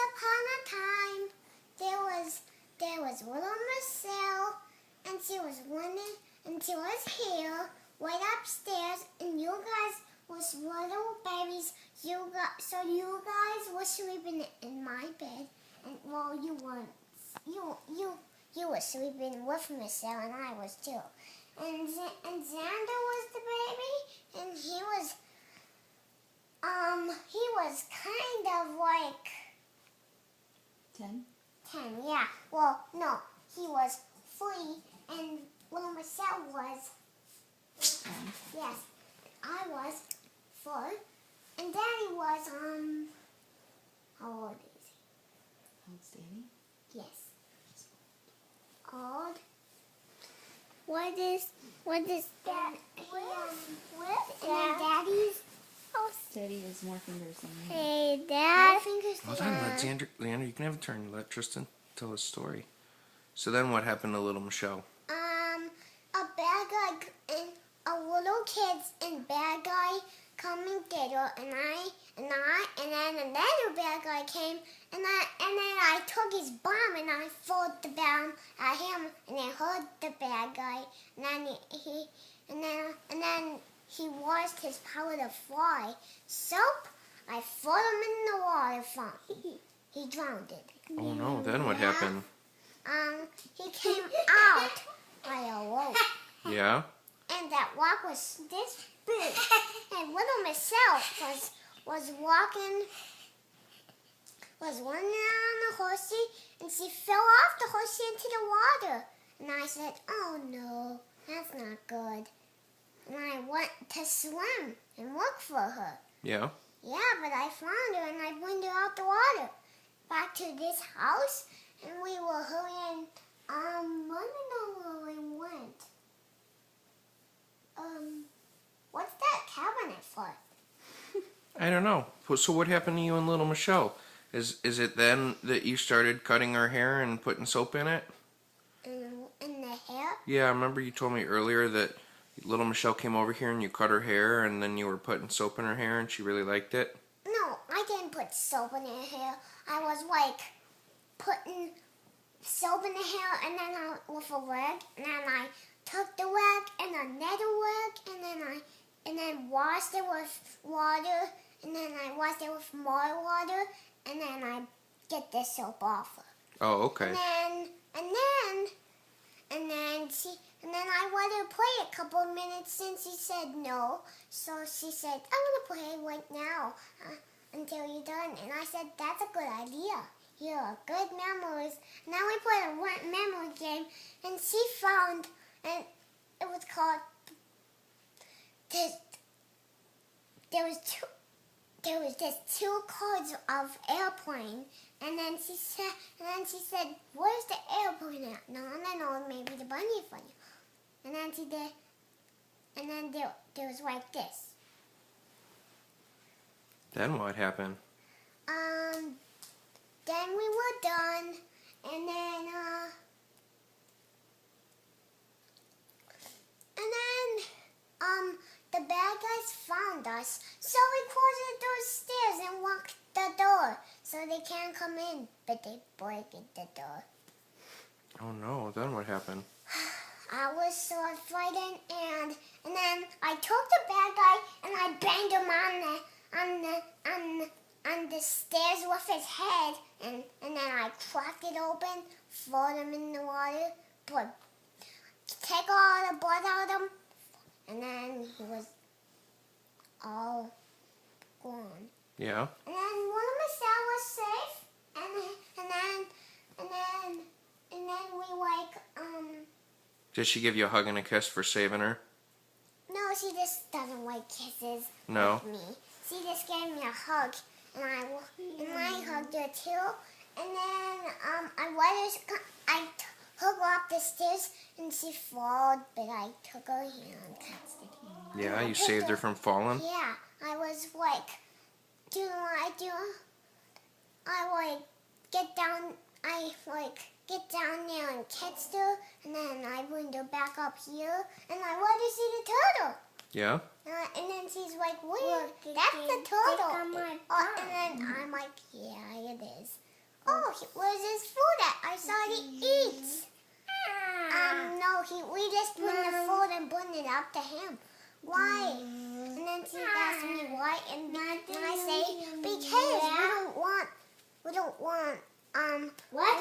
upon a time, there was little Marcel, and she was running, and she was here, right upstairs, and you guys was little babies. So you guys were sleeping in my bed, and well, you weren't. You were sleeping with Marcel, and I was too. And Xander was the baby, and he was kind of like 10? 10, yeah. Well, no, he was 3, and little Marcel was 10. yes, I was 4, and Daddy was how old is he? How's Daddy? Yes, old. What is that? And then Daddy's house. Daddy has more fingers than me. Hey, Dad. More fingers Hold than on, let Leander, you can have a turn. Let Tristan tell his story. So then what happened to little Michelle? A bad guy and a little kids and bad guy come and get her, and then another bad guy came, and then I took his bomb and I threw the bomb at him, and it hurt the bad guy, and then he lost his power to fly. So I threw him in the water fountain. He drowned. Oh no, then what happened? He came out. I awoke. Yeah? And that rock was this big. And little Marcel was running on the horsey, and she fell off the horsey into the water. And I said, oh no, that's not good. And I went to swim and look for her. Yeah? Yeah, but I found her and I bring her out the water. Back to this house, and we were hurrying. I don't know where we went. What's that cabinet for? I don't know. So what happened to you and little Michelle? Is it then that you started cutting her hair and putting soap in it? In the hair? Yeah, I remember you told me earlier that little Michelle came over here and you cut her hair and then you were putting soap in her hair and she really liked it? No, I didn't put soap in her hair. I was like putting soap in the hair and then with a rag, and then I took the rag and another rag, and then washed it with water, and then I washed it with more water, and then I get the soap off her. Oh, okay. And then I let her play a couple of minutes, and she said no. So she said, I'm gonna play right now until you're done. And I said, that's a good idea. You're a good memories. Now we played a memory game, and she found, and it was called. There was just 2 cards of airplane, and then she said, where's the airplane at? No, maybe the bunny for you. And then she did, and then there was like this. Then what happened? Then we were done, and then the bad guys found us, so we closed those stairs and locked the door, so they can't come in, but they break the door. Oh no, then what happened? I was so frightened, and then I took the bad guy and I banged him on the stairs with his head, and then I cracked it open, threw him in the water, take all the blood out of him, and then he was all gone. Yeah? And then one of Marcel was safe, and then we Did she give you a hug and a kiss for saving her? No, she just doesn't like kisses No? with me. She just gave me a hug, and I hugged her too. And then I took her up the stairs, and she followed, but I took her hand. Yeah, you saved her from falling? Yeah, I was like, do you know what I do? I get down there and catch her, and then I bring her back up here, and I want to see the turtle. Yeah? And then she's like, wait, that's the turtle. And then I'm like, yeah, it is. where's his food at? I saw he eats. No, we just put the food and put it up to him. Why? And then she asked me why, and I say because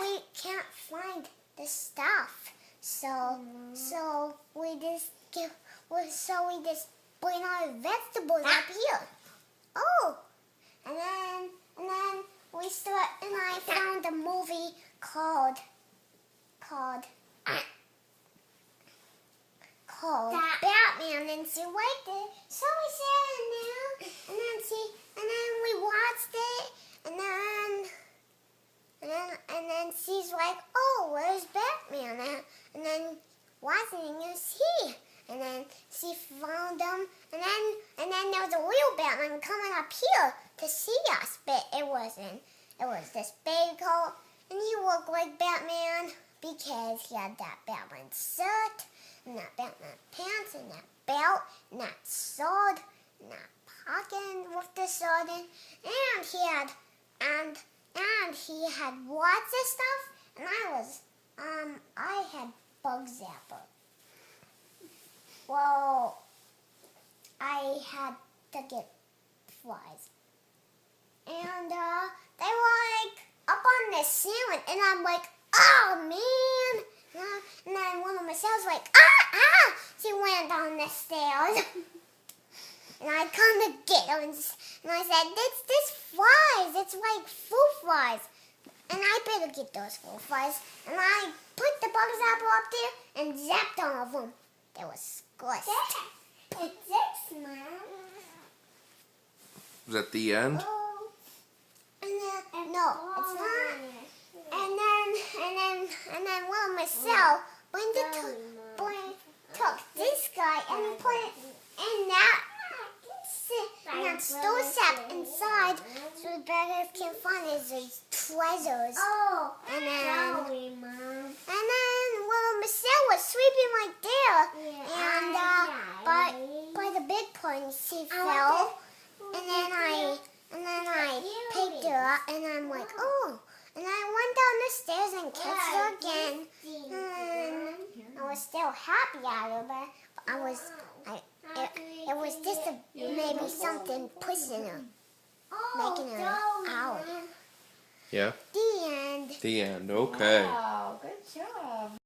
we can't find the stuff. So we just bring our vegetables up here. Oh, and then I found a movie called Batman, and she liked it. So we sat in there, and then we watched it, and then she's like, "Oh, where's Batman at?" And then watching is he, and then she found him, and then there was a real Batman coming up here to see us, but it wasn't. It was this big coat, and he looked like Batman because he had that Batman shirt, and that Batman pants, and that belt, and that sword, and that pocket with the sword in, and he had lots of stuff, and I had Bug Zapper. Well, I had to get flies, and they were like up on the ceiling, and I'm like, oh man. And then one of my cells like, she went down the stairs. And I come to get her, and I said, this flies. It's like fruit flies. And I better get those fruit flies. And I put the bug zapper up there and zapped all of them. They were squished. It's this, Mom. Was that the end? Oh. No, it's not. And then one of my cells took this guy and he put it in that store sap inside, so the beggars can find his treasures. Oh, and then one of my cells was sleeping right there, and by the big point she fell, and then I picked her up, and I'm like, oh. And I went down the stairs and kissed her again. And I was still happy at her, but it was just maybe something pushing her, making her out. Yeah. The end. The end. Okay. Wow, good job.